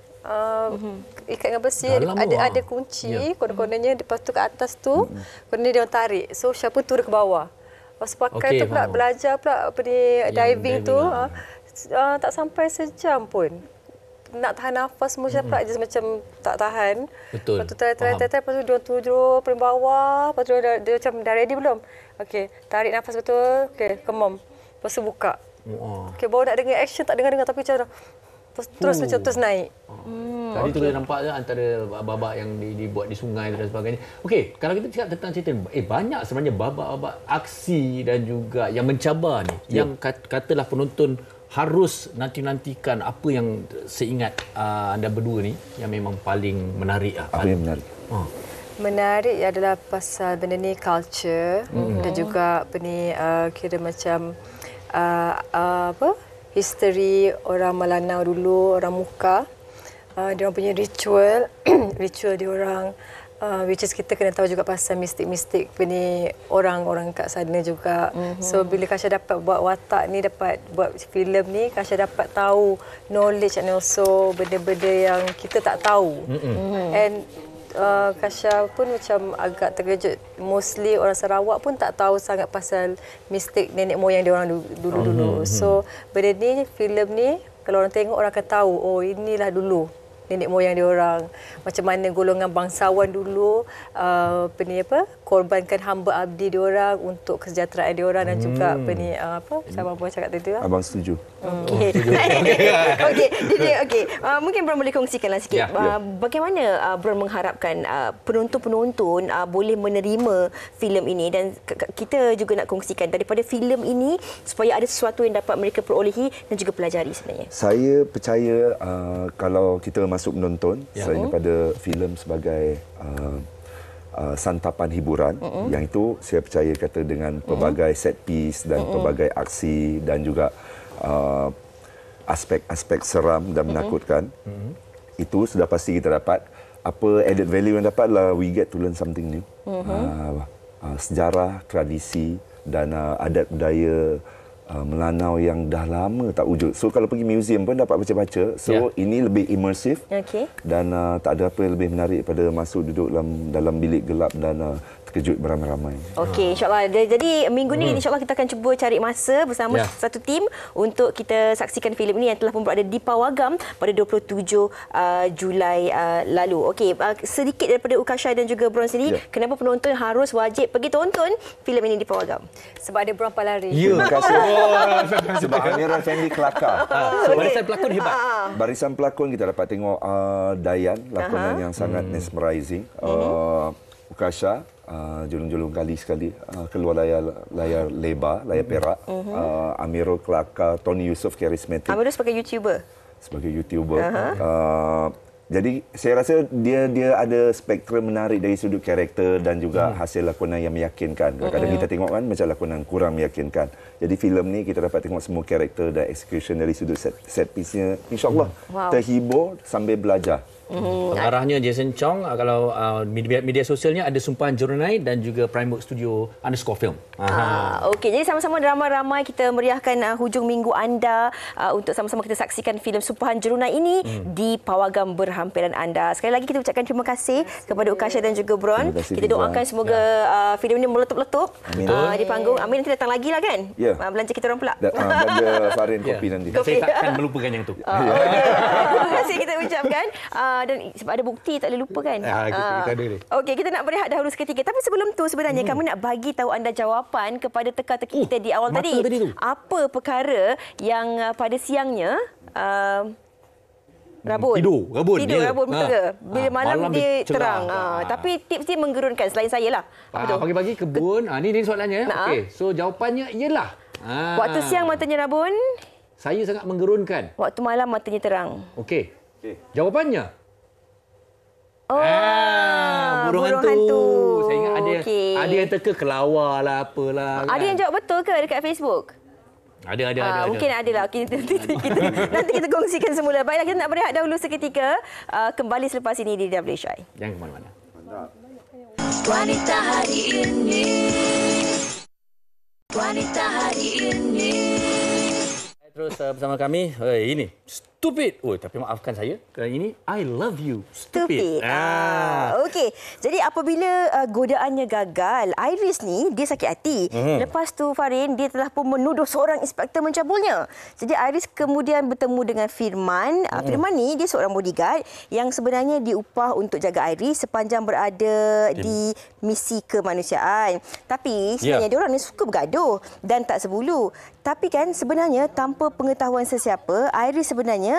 Ikat dengan besi, ada kunci kononnya, lepas tu ke atas tu kononnya dia tarik. So siapa turun ke bawah. Lepas pakai tu pula belajar pula diving tu tak sampai sejam pun. Nak tahan nafas semua siapa je macam tak tahan. Betul. Lepas tu try, lepas tu dia turun dari bawah, lepas tu dia macam dah ready belum? Okey, tarik nafas betul. Okey, come on. Lepas tu buka. Okey, baru nak dengar action, tak dengar tapi macam terus naik. Tadi tu boleh nampak je antara babak yang dibuat di sungai dan sebagainya. Okey, kalau kita cakap tentang cerita banyak sebenarnya babak-babak aksi dan juga yang mencabar ni. Yang katalah penonton harus nantikan apa yang seingat anda berdua ni yang memang paling menarik. Apa yang menarik? Menarik adalah pasal benda ni culture dan juga kira macam history orang Melanau dulu, orang Muka. Dia orang punya ritual dia orang which is kita kena tahu juga pasal mistik-mistik orang-orang kat sana juga. So bila Kasha dapat buat watak ni, dapat buat filem ni, Kasha dapat tahu knowledge and also benda-benda yang kita tak tahu. And Kasha pun macam agak terkejut. Mostly orang Sarawak pun tak tahu sangat pasal mistik nenek moyang dia orang dulu-dulu. So benda ni, filem ni kalau orang tengok orang akan tahu, oh inilah dulu nenek moyang dia orang. Macam mana golongan bangsawan dulu korbankan hamba abdi dia orang untuk kesejahteraan dia orang dan juga sama abang cakap tadi lah. Abang setuju. Okey. Okey. Mungkin Bron boleh kongsikanlah sikit bagaimana Bron mengharapkan penonton-penonton boleh menerima filem ini, dan kita juga nak kongsikan daripada filem ini supaya ada sesuatu yang dapat mereka perolehi dan juga pelajari sebenarnya. Saya percaya kalau kita masuk menonton selain daripada filem sebagai santapan hiburan, yang itu saya percaya kata dengan pelbagai set piece dan pelbagai aksi dan juga aspek-aspek seram dan menakutkan, itu sudah pasti kita dapat. Apa added value yang dapat lah, we get to learn something new. Sejarah, tradisi dan adat budaya Melanau yang dah lama tak wujud. So kalau pergi museum pun dapat baca-baca. So ini lebih imersif dan tak ada apa yang lebih menarik daripada masuk duduk dalam bilik gelap dan terkejut beramai-ramai. Okey, insyaAllah. Jadi minggu ni insyaAllah kita akan cuba cari masa bersama satu tim untuk kita saksikan filem ini yang telah pun berada di Pawagam pada 27 Julai lalu. Okey, sedikit daripada Ukasha dan juga Bron sendiri, kenapa penonton harus wajib pergi tonton filem ini di Pawagam? Sebab ada Bron Palari. Terima kasih. Sebab Amira Fendi kelakar. Barisan pelakon hebat. Barisan pelakon kita dapat tengok Dayan, lakonan yang sangat mesmerizing. Ukasha julung-julung kali sekali keluar layar lebar, layar perak. Amirul kelakar, Tony Yusof karismatik. Amirul sebagai YouTuber. Jadi saya rasa dia ada spektrum menarik dari sudut karakter dan juga hasil lakonan yang meyakinkan. Kadang-kadang kita tengok kan macam lakonan kurang meyakinkan. Jadi filem ni kita dapat tengok semua karakter dan execution dari sudut set piece-nya. InsyaAllah terhibur sambil belajar. Pengarahnya Jason Chong, kalau media sosialnya ada Sumpahan Jurnai dan juga Primework Studio _film. Okey, jadi sama-sama ramai-ramai kita meriahkan hujung minggu anda untuk sama-sama kita saksikan filem Sumpahan Jurnai ini di Pawagam berhampiran anda. Sekali lagi kita ucapkan terima kasih kepada Ukasha dan juga Bron. Kita doakan semoga filem ini meletup-letup di panggung. Amin, nanti datang lagi lah kan? Belanja kita orang pula. Belanja Farin kopi nanti. Saya takkan melupakan yang tu. Terima kasih kita ucapkan. Dan sebab ada bukti tak boleh lupa kan. Kita ada ni. Okey, kita nak berehat dahulu seketika. Tapi sebelum tu sebenarnya kami nak bagi tahu anda jawapan kepada teka-teki kita di awal tadi. Apa perkara yang pada siangnya rabun. Tidur rabun betul. Bila malam dia terang. Tapi tips dia menggerunkan selain saya lah. Pagi-pagi kebun. Ini soalannya. Okey. So jawapannya ialah waktu siang matanya rabun, saya sangat menggerunkan. Waktu malam matanya terang. Okey. Jawapannya burung hantu. Saya ingat ada yang teka kelawar lah apalah. Ada yang jawab betul ke dekat Facebook? Ada. Mungkin ada lah. Nanti kita kongsikan semula. Baiklah, kita nak berehat dahulu seketika. Kembali selepas ini di WSY. Jangan ke mana-mana. Wanita hari ini. Wanita hari ini. Terus bersama kami, ini Stupid. Tapi maafkan saya. Kali ini I love you. Stupid. Okey. Jadi apabila godaannya gagal, Iris ni dia sakit hati. Lepas tu Farin dia telah pun menuduh seorang inspektor mencabulnya. Jadi Iris kemudian bertemu dengan Firman. Firman ni dia seorang bodyguard yang sebenarnya diupah untuk jaga Iris sepanjang berada di misi kemanusiaan. Tapi sebenarnya dia orang ni suka bergaduh dan tak sebulu. Tapi kan sebenarnya tanpa pengetahuan sesiapa, Iris sebenarnya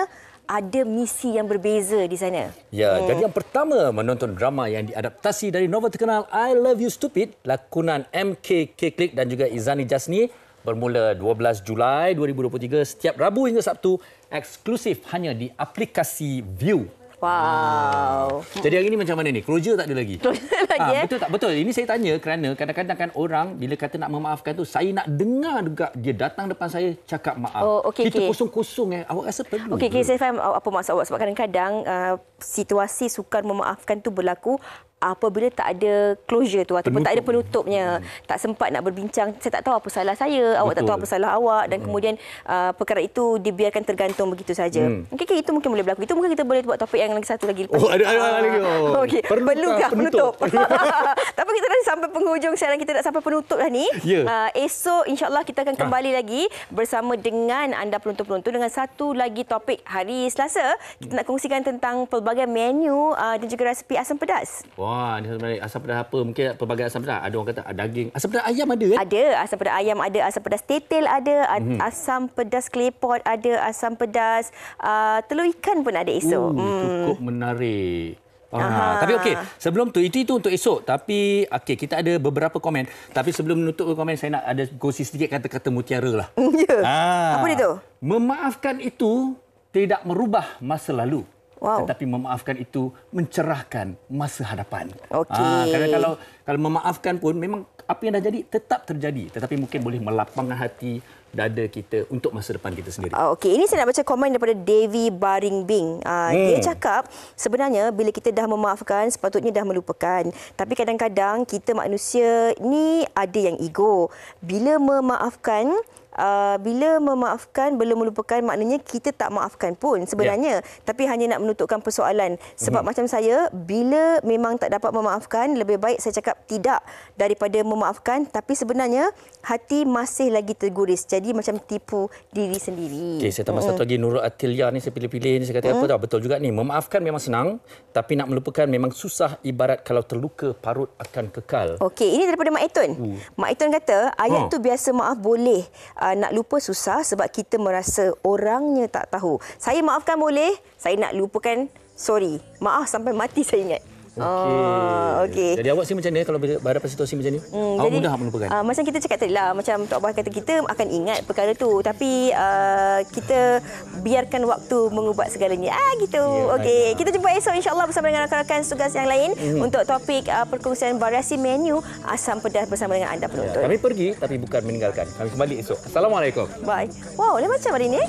ada misi yang berbeza di sana. Jadi yang pertama menonton drama yang diadaptasi dari novel terkenal I Love You Stupid, lakonan MK Keklik dan juga Izani Jasni, bermula 12 Julai 2023 setiap Rabu hingga Sabtu, eksklusif hanya di aplikasi View. Wow. Jadi hari ini macam mana ni? Closure tak ada lagi? Betul tak? Betul. Ini saya tanya kerana kadang-kadang kan orang bila kata nak memaafkan tu, saya nak dengar juga dia datang depan saya cakap maaf. Itu kosong-kosong Awak rasa perlu? Okey, saya faham apa maksud awak. Sebab kadang-kadang situasi sukar memaafkan tu berlaku apabila tak ada closure tu ataupun tak ada penutupnya, tak sempat nak berbincang, saya tak tahu apa salah saya, awak tak tahu apa salah awak, dan kemudian perkara itu dibiarkan tergantung begitu saja. Okey, itu mungkin boleh berlaku. Itu mungkin kita boleh buat topik yang lagi satu lagi lepas. Ada lagi. Okey, perlukah penutup? Tapi kita dah sampai penghujung siaran, kita dah sampai penutup dah ni. Esok insya-Allah kita akan kembali lagi bersama dengan anda penonton-penonton dengan satu lagi topik. Hari Selasa kita nak kongsikan tentang pelbagai menu dan juga resipi asam pedas. Wah, ni sebenarnya asam pedas apa? Mungkin pelbagai asam pedas. Ada orang kata daging. Asam pedas ayam ada kan? Ada, asam pedas ayam ada, asam pedas tetel ada, asam pedas klepot ada, asam pedas telur ikan pun ada esok. Cukup menarik. Tapi okey, sebelum tu itu untuk esok. Tapi okey, kita ada beberapa komen. Tapi sebelum menutup komen, saya nak ada kongsi sedikit kata-kata mutiara lah. Apa dia tu? Memaafkan itu tidak merubah masa lalu. Tetapi memaafkan itu mencerahkan masa hadapan. Kadang kalau memaafkan pun memang apa yang dah jadi tetap terjadi, tetapi mungkin boleh melapangkan hati dada kita untuk masa depan kita sendiri. Okey, ini saya nak baca komen daripada Devi Baringbing. Dia cakap sebenarnya bila kita dah memaafkan sepatutnya dah melupakan. Tapi kadang-kadang kita manusia ni ada yang ego. Bila memaafkan belum melupakan, maknanya kita tak maafkan pun sebenarnya, tapi hanya nak menutupkan persoalan. Sebab macam saya, bila memang tak dapat memaafkan, lebih baik saya cakap tidak daripada memaafkan, tapi sebenarnya hati masih lagi terguris. Jadi macam tipu diri sendiri. Okey, saya tambah satu lagi. Nurul Atilia ni saya pilih-pilih ni, saya kata apa tahu, betul juga ni. Memaafkan memang senang, tapi nak melupakan memang susah. Ibarat kalau terluka, parut akan kekal. Okey, ini daripada Mak Etun. Mak Etun kata, ayat tu biasa maaf boleh, nak lupa susah sebab kita merasa orangnya tak tahu. Saya maafkan boleh, saya nak lupakan sorry. Maaf sampai mati saya ingat. Okey. Jadi awak sih macam ni kalau berhadapan situasi macam ni? Awak mudah melupakan? Macam kita cakap tadi lah, macam Tok Abah kata, kita akan ingat perkara tu, tapi kita biarkan waktu mengubat segalanya. Gitu. Okey, kita jumpa esok insya-Allah bersama dengan rakan-rakan tugas yang lain untuk topik perkongsian variasi menu asam pedas bersama dengan anda penonton. Kami pergi tapi bukan meninggalkan. Kami kembali esok. Assalamualaikum. Bye. Wow, lain macam hari ni.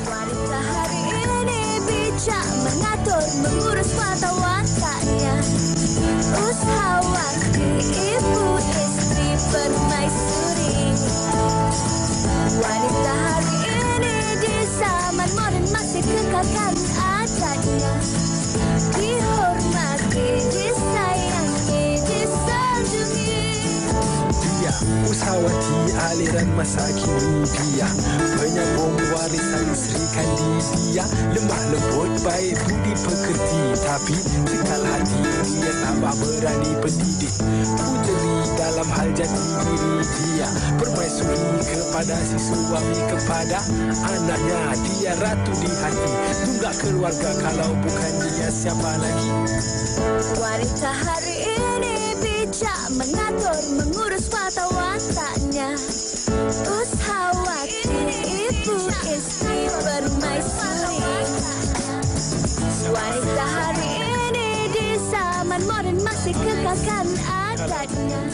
Wanita hari ini bijak mengatur, mengurus mata wataknya. Usahawan ibu istri permaisuri. Wanita hari ini di zaman moden masih kekalkan adatnya. Dihormati, disayangi, disanjungi. Dia usahawati aliran masa kini, dia penyambung warisan Sri Kandidia. Lemah lembut baik budi pekerti, tapi sekal hati dia tambah berani pendidik. Pujeri dalam hal jati diri dia, permaisuri kepada si suami, kepada anaknya. Dia ratu di hati, tunggak keluarga, kalau bukan dia siapa lagi. Wanita hari ini bijak mengatur, mengurus mata wataknya. Usahawan ibu istri permaisuri. Wanita hari ini di zaman moden masih kekalkan adatnya.